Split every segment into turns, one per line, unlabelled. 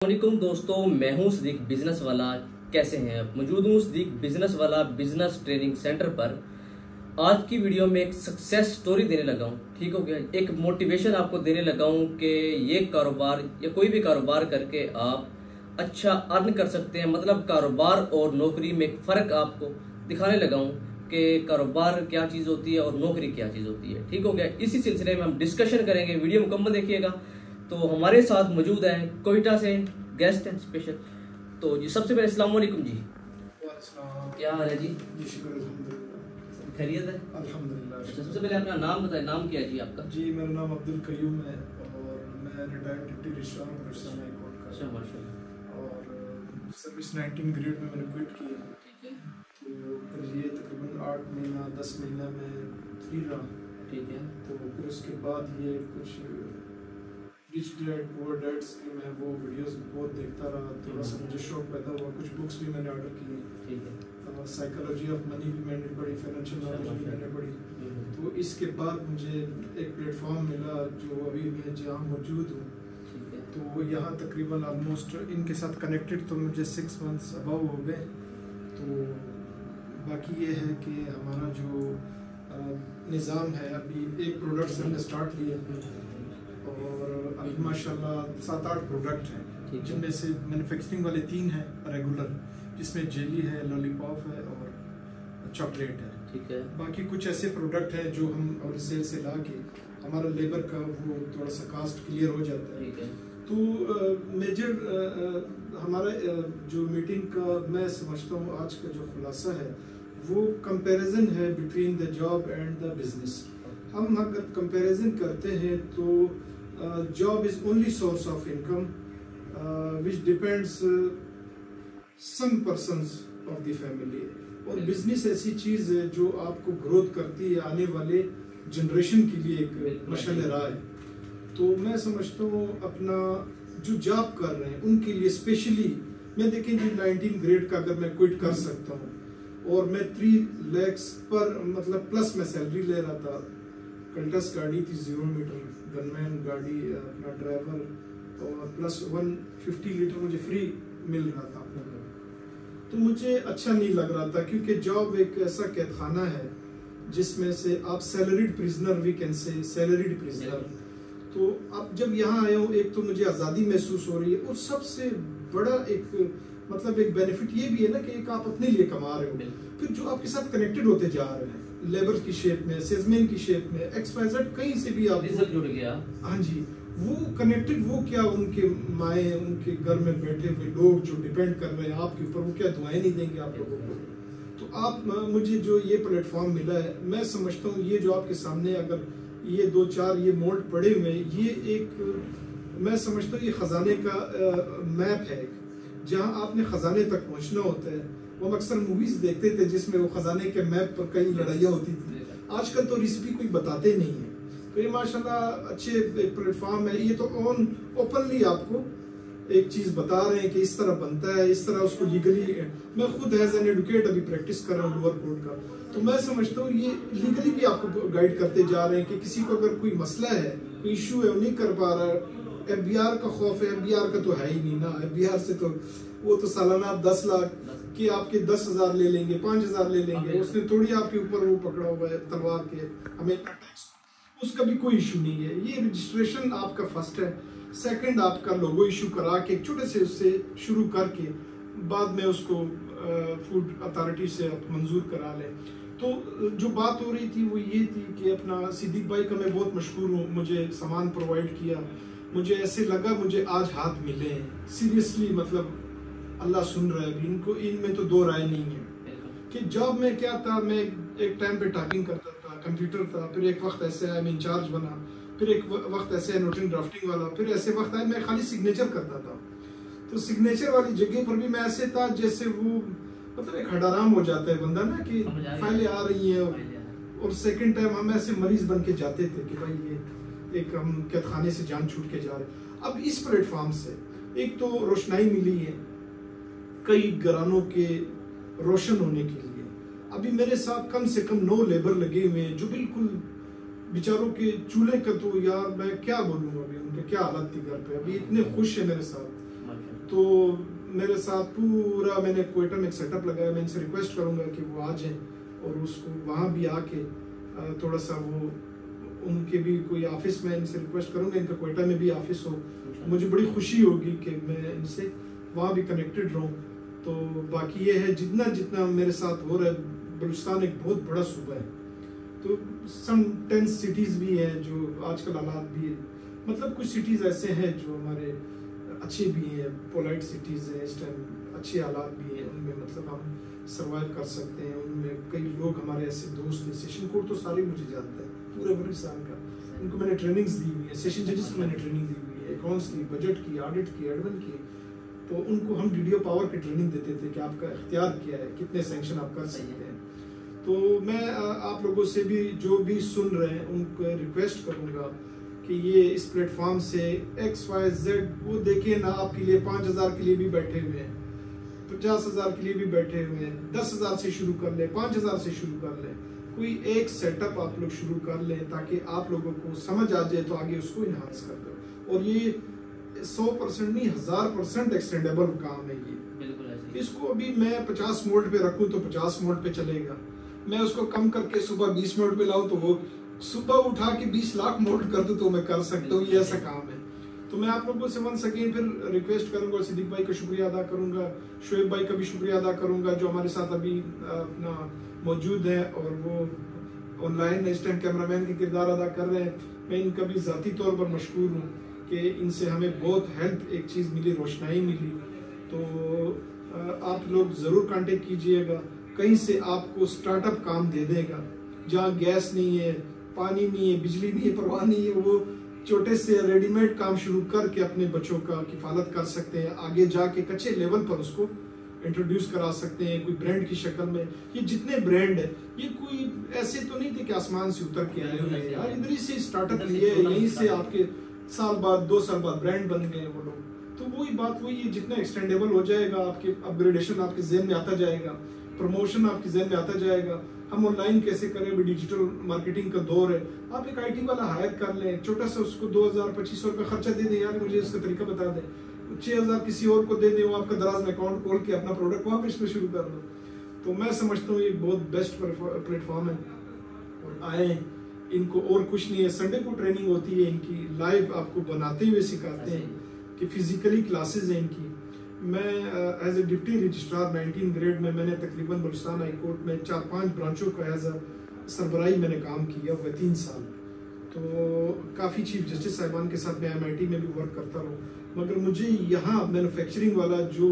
वालेकुम दोस्तों, मैं हूं सिद्दीक बिजनेस वाला। कैसे हैं आप? मौजूद हूं सिद्दीक बिजनेस वाला बिजनेस ट्रेनिंग सेंटर पर। आज की वीडियो में एक सक्सेस स्टोरी देने लगा हूं। ठीक हो गया, एक मोटिवेशन आपको देने लगा हूं कि ये कारोबार या कोई भी कारोबार करके आप अच्छा अर्न कर सकते हैं। मतलब कारोबार और नौकरी में एक फ़र्क आपको दिखाने लगा हूं कि कारोबार क्या चीज़ होती है और नौकरी क्या चीज़ होती है। ठीक हो गया, इसी सिलसिले में हम डिस्कशन करेंगे। वीडियो मुकम्मल देखिएगा। तो हमारे साथ मौजूद हैं कोयटा से गेस्ट हैं स्पेशल। तो जी सबसे पहले अस्सलाम वालेकुम जी। क्या हाल है जी? खैरियत है अल्हम्दुलिल्लाह। अच्छा, सबसे पहले अपना नाम बताएं। नाम क्या है जी आपका?
जी मेरा नाम अब्दुल कयूम है और मैं रिटायर्ड डिप्टी रजिस्ट्रार हूँ राजस्थान हाई कोर्ट का।
अच्छा माशाल्लाह।
और सर्विस 19 ग्रेड में मैंने क्विट किया।
ठीक है।
तो फिर ये तकरीबन 8 महीना 10 महीना में फ्री रहा।
ठीक है।
तो फिर उसके बाद ये कुछ रिच डैड पुअर डैड्स के मैं वो वीडियोस बहुत देखता रहा। थोड़ा सा मुझे शौक पैदा हुआ। कुछ बुक्स भी मैंने ऑर्डर किए।
ठीक है।
साइकोलॉजी ऑफ मनी भी मैंने पढ़ी, फाइनेंशियल नॉलेज भी मैंने पढ़ी। तो इसके बाद मुझे एक प्लेटफॉर्म मिला जो अभी मैं जहाँ मौजूद हूँ। तो यहाँ तकरीबन ऑलमोस्ट इनके साथ कनेक्टेड तो मुझे 6 मंथ्स अबव हो गए। तो बाकी ये है कि हमारा जो निज़ाम है, अभी एक प्रोडक्ट से हमने स्टार्ट लिया और अभी माशाल्लाह 7-8 प्रोडक्ट हैं, जिनमें से मैन्युफैक्चरिंग वाले 3 हैं रेगुलर, जिसमें जेली है, लॉलीपॉप है और चॉकलेट है।
ठीक है।
बाकी कुछ ऐसे प्रोडक्ट हैं जो हम होलसेल से ला के हमारा लेबर का वो थोड़ा सा कास्ट क्लियर हो जाता है।
ठीक है।
तो मेजर हमारा जो मीटिंग का मैं समझता हूँ आज का जो खुलासा है वो कंपैरिजन है between the job and the business. हम अगर कंपैरिजन करते हैं तो job is only source of income which depends some persons of the family. और बिजनेस ऐसी चीज है जो आपको ग्रोथ करती है, आने वाले जनरेशन के लिए एक मशाल राह है। तो मैं समझता हूँ अपना जो जॉब कर रहे हैं उनके लिए स्पेशली मैं देखें जी 19 ग्रेड का अगर मैं क्विट कर सकता हूँ और मैं 3 lakhs पर मतलब प्लस मैं सैलरी ले रहा था। कंटस गाड़ी थी 0 मीटर, गनमैन गाड़ी, अपना ड्राइवर और प्लस 150 लीटर मुझे फ्री मिल रहा था। तो मुझे अच्छा नहीं लग रहा था क्योंकि जॉब एक ऐसा कैदखाना है जिसमें से आप salaried prisoner, we can say salaried prisoner. तो अब जब यहाँ आया हूँ, एक तो मुझे आज़ादी महसूस हो रही है और सबसे बड़ा एक मतलब एक बेनिफिट ये भी है ना कि एक आप अपने लिए कमा रहे हो, फिर जो आपके साथ कनेक्टेड होते जा रहे हैं लेबर की शेप में, सेल्समैन की शेप में, XYZ कहीं से भी आप
जुड़ गया।
हाँ जी, वो कनेक्टेड, वो क्या उनके माए, उनके घर में बैठे हुए लोग जो डिपेंड कर रहे हैं आपके ऊपर, वो क्या दुआएं नहीं देंगे आप लोगों को? तो आप मुझे जो ये प्लेटफॉर्म मिला है, मैं समझता हूँ ये जो आपके सामने अगर ये 2-4 ये मोल्ड पड़े हुए हैं, ये एक मैं समझता हूँ ये खजाने का मैप है जहाँ आपने खजाने तक पहुँचना होता है। वो अक्सर मूवीज देखते थे जिसमें वो खजाने के मैप पर कई लड़ाइयाँ होती थी। आजकल तो रेसिपी कोई बताते नहीं है। तो ये माशाल्लाह अच्छे प्लेटफॉर्म है। ये तो ओपनली आपको एक चीज बता रहे हैं कि इस तरह बनता है, इस तरह उसको लीगली, मैं खुद एज एन एडवोकेट अभी प्रैक्टिस कर रहा हूँ लोअर कोर्ट का, तो मैं समझता हूँ ये लीगली भी आपको गाइड करते जा रहे हैं कि किसी को अगर कोई मसला है, कोई इशू है, वो नहीं कर पा रहा है, FBR का खौफ है, FBR का तो है ही नहीं ना। FBR से तो वो तो सालाना 10 लाख कि आपके 10,000 ले लेंगे, 5,000 ले लेंगे, उसने थोड़ी आपके ऊपर वो पकड़ा हुआ है तलवार के, हमें टैक्स, उसका भी कोई इशू नहीं है। ये रजिस्ट्रेशन आपका फर्स्ट है। सेकंड आपका लोगो इशू करा के एक छोटे से उससे शुरू करके बाद में उसको फूड अथॉरिटी से आप मंजूर करा लें। तो जो बात हो रही थी वो ये थी कि अपना सिद्दीक भाई का मैं बहुत मशहूर हूँ, मुझे सामान प्रोवाइड किया, मुझे ऐसे लगा मुझे आज हाथ मिले हैं सीरियसली, मतलब अल्लाह सुन रहा है। इनको इनमें तो 2 राय नहीं है कि जॉब में क्या था, मैं एक टाइम पे टाइपिंग करता था, कंप्यूटर था, फिर एक वक्त ऐसे आया मैं इंचार्ज बना, फिर एक वक्त ऐसे आया नोटिंग ड्राफ्टिंग वाला, फिर ऐसे वक्त आया मैं खाली सिग्नेचर करता था। तो सिग्नेचर वाली जगह पर भी मैं ऐसे था जैसे वो मतलब एक हडाराम हो जाता है बंदा ना कि फाइलें आ रही हैं। और सेकंड टाइम हम ऐसे मरीज बन के जाते थे कि भाई ये एक हम कैदखाने से जान छूट के जा रहे। अब इस प्लेटफॉर्म से एक तो रोशनाई मिली है कई घरानों के रोशन होने के लिए। अभी मेरे साथ कम से कम 9 लेबर लगे हुए हैं जो बिल्कुल बेचारों के चूल्हे का तो यार मैं क्या बोलूँ, अभी उनके क्या हालत थी घर पे, अभी इतने खुश है मेरे साथ। तो मेरे साथ पूरा मैंने क्वेटा में एक सेटअप लगाया। मैं इनसे रिक्वेस्ट करूंगा कि वो आ जाएं और उसको वहाँ भी आके थोड़ा सा वो उनके भी कोई ऑफिस में इनसे रिक्वेस्ट करूंगा, इनका क्वेटा में भी ऑफिस हो। मुझे बड़ी खुशी होगी कि मैं इनसे वहाँ भी कनेक्टेड रहूँ। तो बाकी ये है, जितना जितना मेरे साथ हो रहा है, बलूचिस्तान एक बहुत बड़ा सूबा है, तो सम 10 सिटीज़ भी हैं जो आजकल हालात भी है, मतलब कुछ सिटीज़ ऐसे हैं जो हमारे अच्छे भी हैं, पोलाइट सिटीज़ हैं, इस टाइम अच्छे हालात भी हैं, उनमें मतलब हम सर्वाइव कर सकते हैं। उनमें कई लोग हमारे ऐसे दोस्त हैं, सेशन कोर्ट तो सारे मुझे जानते हैं पूरे बलूचिस्तान का, उनको मैंने ट्रेनिंग्स दी हुई है, सेशन जजेस को मैंने ट्रेनिंग दी हुई है, अकाउंट्स की, बजट की, ऑडिट की, एडमिन की। तो उनको हम डीडीओ पावर की ट्रेनिंग देते थे कि आपका इख्तियार क्या है, कितने सैंक्शन आप कर सकते हैं। तो मैं आप लोगों से भी जो भी सुन रहे हैं उनको रिक्वेस्ट करूंगा कि ये इस प्लेटफॉर्म से XYZ वो देखें ना, आपके लिए 5,000 के लिए भी बैठे हुए हैं, 50,000 के लिए भी बैठे हुए हैं, 10,000 से शुरू कर लें, 5,000 से शुरू कर लें, कोई एक सेटअप आप लोग शुरू कर लें ताकि आप लोगों को समझ आ जाए, तो आगे उसको इन्हांस कर दो। और ये 100% नहीं 1000% एक्सटेंडेबल काम है ये।
बिल्कुल ऐसे।
इसको अभी मैं 50 मोड पे रखूं तो 50 मोड पे चलेगा, मैं उसको कम करके सुबह 20 मोड पे लाऊं तो वो सुबह उठा के 20 लाख मोड कर दूं तो मैं कर सकता हूँ। ये ऐसा काम है। तो मैं आप लोगों से वंस अगेन फिर रिक्वेस्ट करूंगा, सिद्दीक भाई का शुक्रिया अदा करूंगा, शोएब भाई का भी शुक्रिया अदा करूंगा जो हमारे साथ अभी अपना मौजूद है और वो ऑनलाइन इस टाइम कैमरामैन के किरदार अदा कर रहे हैं। मैं इनका भी ज़ाती तौर पर मशकूर हूँ कि इनसे हमें बहुत हेल्प एक चीज़ मिली, रोशनाई मिली। तो आप लोग ज़रूर कांटेक्ट कीजिएगा, कहीं से आपको स्टार्टअप काम दे देगा, जहाँ गैस नहीं है, पानी नहीं है, बिजली नहीं है, परवाह नहीं है, वो छोटे से रेडीमेड काम शुरू करके अपने बच्चों का किफालत कर सकते हैं, आगे जाके कच्चे लेवल पर उसको इंट्रोड्यूस करा सकते हैं कोई ब्रांड की शक्ल में। ये जितने ब्रांड है ये कोई ऐसे तो नहीं थे कि आसमान से उतर के आए हुए हैं यार, इधर ही से स्टार्टअप लिए, यहीं से आपके साल बाद 2 साल बाद ब्रांड बन गए वो लोग। तो वही बात वही है, जितना एक्सटेंडेबल हो जाएगा, आपके अपग्रेडेशन आपके ज़हन में आता जाएगा, प्रमोशन आपके ज़हन में आता जाएगा, हम ऑनलाइन कैसे करें, भी डिजिटल मार्केटिंग का दौर है। आप एक IT वाला हायर कर लें, छोटा सा उसको 2000-2500 रुपये खर्चा दे दें, यार मुझे इसका तरीका बता दें, 6000 किसी और को दे दें, वो आपका दराज में अकाउंट खोल के अपना प्रोडक्ट वहाँ बेचना शुरू कर दो। तो मैं समझता हूँ ये बहुत बेस्ट प्लेटफॉर्म है और आए, इनको और कुछ नहीं है। संडे को ट्रेनिंग होती है इनकी, लाइव आपको बनाते हुए सिखाते हैं कि फिजिकली क्लासेज हैं इनकी। मैं as a deputy registrar 19 grade में मैंने तकरीबन बलूचिस्तान हाई कोर्ट में 4-5 ब्रांचों का एज अ सरबराही मैंने काम किया हुआ 3 साल। तो काफ़ी चीफ जस्टिस साहिबान के साथ मैं MIT में भी वर्क करता हूँ, मगर मुझे यहाँ मैन्युफैक्चरिंग वाला जो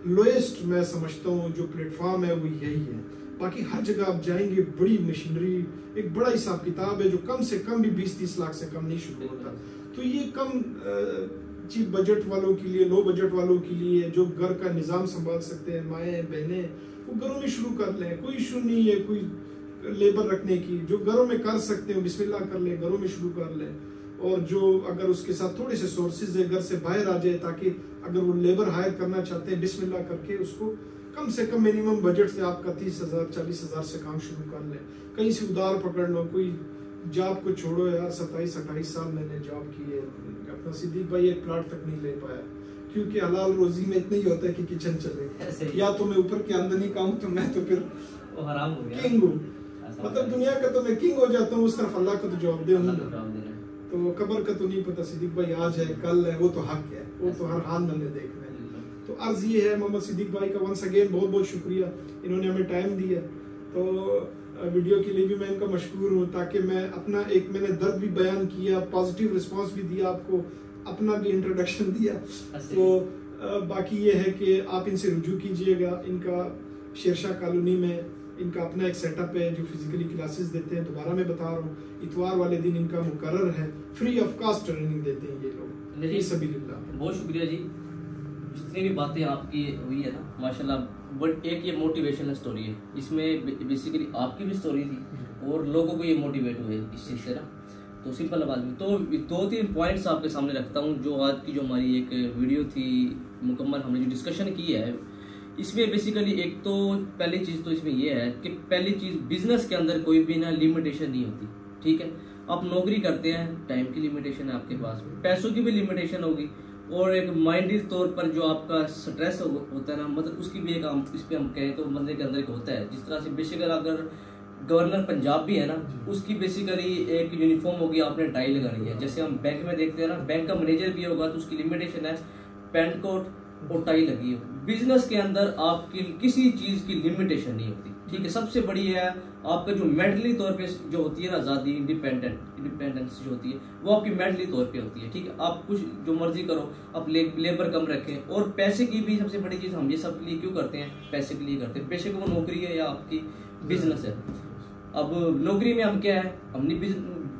लोएस्ट मैं समझता हूँ जो प्लेटफॉर्म है वो यही है। बाकी हर जगह आप जाएंगे बड़ी मशीनरी, एक बड़ा हिसाब किताब है जो कम से कम भी 20-30 लाख से कम नहीं शुरू होता। तो ये कम चीप बजट वालों के लिए, लो बजट वालों के लिए, जो घर का निज़ाम संभाल सकते हैं, माएँ बहनें, वो घरों में शुरू कर लें, कोई इशू नहीं है कोई लेबर रखने की, जो घरों में कर सकते हैं बिस्मिल्लाह कर लें, घरों में शुरू कर लें। और जो अगर उसके साथ थोड़े से सोर्सेज है घर से बाहर आ जाए, ताकि अगर वो लेबर हायर करना चाहते हैं बिस्मिल्लाह करके उसको कम से कम मिनिमम बजट से आपका 30,000-40,000 से काम शुरू कर लें, कहीं से उधार पकड़ लो। कोई जॉब को छोड़ो यार, 27-28 साल मैंने जॉब की है, अपना सिद्दीक भाई एक प्लाट तक नहीं ले पाया, क्योंकि हलाल रोजी में इतना ही होता है कि किचन चले, या तो मैं ऊपर की आमदनी का हूँ तो मैं तो फिर
वो हराम हो गया,
किंग हूँ, मतलब दुनिया का तो मैं किंग हो जाता हूँ, उस तरफ अल्लाह को तो जवाब दे हूँ। तो कब्र का तो नहीं पता, सिद्दीक भाई आज है कल है, वो तो हक है, वो तो हर हाल मैंने देखना है। तो अर्ज ये है, मोहम्मद सिद्दीक भाई का वंस अगेन बहुत बहुत शुक्रिया, इन्होंने हमें टाइम दिया। तो वीडियो के लिए भी मैं इनका मशकूर हूँ, ताकि मैं अपना एक मैंने दर्द भी बयान किया, पॉजिटिव रिस्पांस भी दिया आपको, अपना भी इंट्रोडक्शन दिया। तो बाकी ये है कि आप इनसे रुजू कीजिएगा। इनका शेरशाह कॉलोनी में इनका अपना एक सेटअप है जो फिजिकली क्लासेस देते हैं। दोबारा मैं बता रहा हूँ, इतवार वाले दिन इनका मुकर्रर है, फ्री ऑफ कॉस्ट ट्रेनिंग देते हैं ये लोग। सबीलिल्लाह,
बहुत शुक्रिया जी, जितनी भी बातें आपकी हुई है ना माशाल्लाह, बट एक ये मोटिवेशनल स्टोरी है, इसमें बेसिकली आपकी भी स्टोरी थी और लोगों को ये मोटिवेट हुए इस चीज़ से ना। तो सिंपल बात भी, तो 2-3 पॉइंट्स आपके सामने रखता हूँ जो आज की जो हमारी एक वीडियो थी मुकम्मल, हमने जो डिस्कशन की है इसमें बेसिकली एक तो पहली चीज़ तो इसमें ये है कि पहली चीज़ बिजनेस के अंदर कोई भी ना लिमिटेशन नहीं होती, ठीक है। आप नौकरी करते हैं, टाइम की लिमिटेशन है आपके पास, पैसों की भी लिमिटेशन होगी और एक माइंडली तौर पर जो आपका स्ट्रेस होता है ना, मतलब उसकी भी एक इस पे हम कहें तो बंदे के अंदर एक होता है। जिस तरह से बेसिकली अगर गवर्नर पंजाब भी है ना, उसकी बेसिकली एक यूनिफॉर्म होगी, आपने टाई लगानी है। जैसे हम बैंक में देखते हैं ना, बैंक का मैनेजर भी होगा तो उसकी लिमिटेशन है पैंट कोट और टाई लगी हो। बिजनेस के अंदर आपकी किसी चीज की लिमिटेशन नहीं होती, ठीक है। सबसे बड़ी है आपका जो मेंटली तौर पे जो होती है ना आजादी, इंडिपेंडेंस जो होती है वो आपकी मेंटली तौर पे होती है, ठीक है। आप कुछ जो मर्जी करो, आप लेबर कम रखें। और पैसे की भी सबसे बड़ी चीज, हम ये सब लिए क्यों करते हैं, पैसे के लिए करते हैं। पैसे को वो नौकरी है या आपकी बिजनेस है। अब नौकरी में हम क्या है, हमने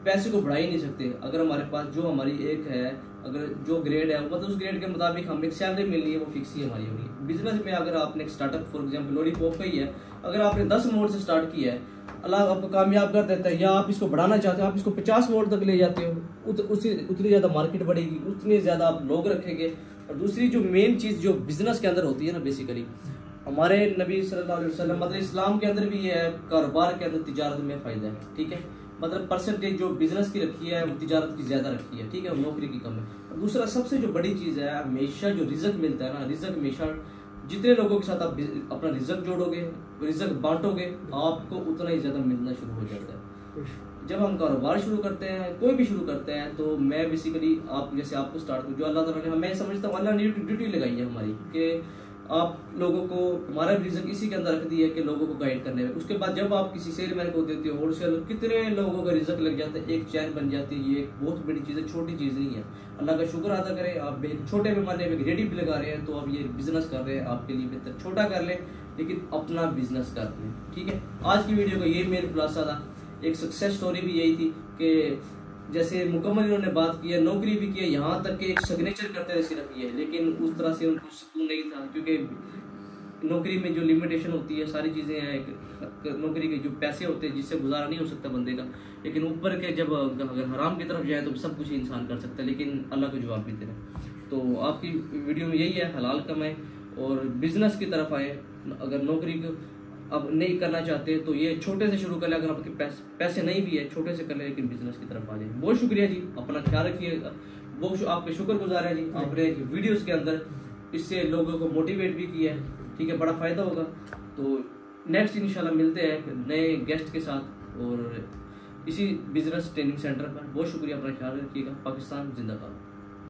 पैसे को बढ़ा ही नहीं सकते। अगर हमारे पास जो हमारी एक है, अगर जो ग्रेड है मतलब उस ग्रेड के मुताबिक हमें एक सैलरी मिलनी है, वो फिक्स ही हमारी होगी। बिजनेस में अगर आपने एक स्टार्टअप फॉर एग्जांपल लॉलीपॉप का ही है, अगर आपने 10 मोड से स्टार्ट किया है, अल्लाह आपको कामयाब कर देता है, या आप इसको बढ़ाना चाहते हो, आप इसको 50 मोड तक ले जाते हो, उतनी ज्यादा मार्केट बढ़ेगी, उतने ज्यादा आप लोग रखेंगे। और दूसरी जो मेन चीज जो बिजनेस के अंदर होती है ना, बेसिकली हमारे नबी सल्लल्लाहु अलैहि वसल्लम मतलब इस्लाम के अंदर भी ये है, कारोबार के अंदर तिजारत में फायदा है, ठीक है। मतलब परसेंटेज जो बिजनेस की रखी है वो तिजारत की ज्यादा रखी है, ठीक है, नौकरी की कम है। और दूसरा सबसे जो बड़ी चीज है, हमेशा जो रिजक मिलता है ना, रिजक हमेशा जितने लोगों के साथ आप अपना रिजक जोड़ोगे, रिजक बांटोगे, आपको उतना ही ज्यादा मिलना शुरू हो जाता है। जब हम कारोबार शुरू करते हैं, कोई भी शुरू करते हैं, तो मैं बेसिकली आप जैसे आपको स्टार्ट जो अल्लाह ताला ने, मैं समझता हूँ अल्लाह ने ड्यूटी लगाई है हमारी कि आप लोगों को, हमारा रिजक इसी के अंदर रख दिया है कि लोगों को गाइड करने में। उसके बाद जब आप किसी सेलमैन को देते हो होलसेल, कितने लोगों का रिजक लग जाता है, एक चैन बन जाती है। ये एक बहुत बड़ी चीज़ है, छोटी चीज़ नहीं है। अल्लाह का शुक्र अदा करें, आप छोटे पैमाने में रेडी भी लगा रहे हैं, तो आप ये बिजनेस कर रहे हैं, आपके लिए बेहतर छोटा कर लें लेकिन अपना बिजनेस कर लें, ठीक है। आज की वीडियो का ये मेरा खुलासा था। एक सक्सेस स्टोरी भी यही थी कि जैसे मुकम्मल इन्होंने बात की है, नौकरी भी की है, यहाँ तक कि एक सिग्नेचर करते रहे सिर्फ ये, लेकिन उस तरह से उनको सुकून नहीं था, क्योंकि नौकरी में जो लिमिटेशन होती है, सारी चीज़ें हैं, नौकरी के जो पैसे होते हैं जिससे गुजारा नहीं हो सकता बंदे का। लेकिन ऊपर के जब अगर हराम की तरफ जाए तो सब कुछ इंसान कर सकता है, लेकिन अल्लाह को जवाब भी देना। तो आपकी वीडियो में यही है, हलाल कमाएं और बिजनेस की तरफ आए। अगर नौकरी को अब नहीं करना चाहते तो ये छोटे से शुरू कर ले, अगर आपके पैसे नहीं भी है छोटे से कर ले, लेकिन बिजनेस की तरफ आ जाए। बहुत शुक्रिया जी, अपना ख्याल रखिएगा। बहुत आपके शुक्रगुजार है जी, आपने वीडियोस के अंदर इससे लोगों को मोटिवेट भी किया है, ठीक है, बड़ा फायदा होगा। तो नेक्स्ट इंशाल्लाह मिलते हैं नए गेस्ट के साथ और इसी बिजनेस ट्रेनिंग सेंटर पर। बहुत शुक्रिया, अपना ख्याल रखिएगा। पाकिस्तान जिंदाबाद।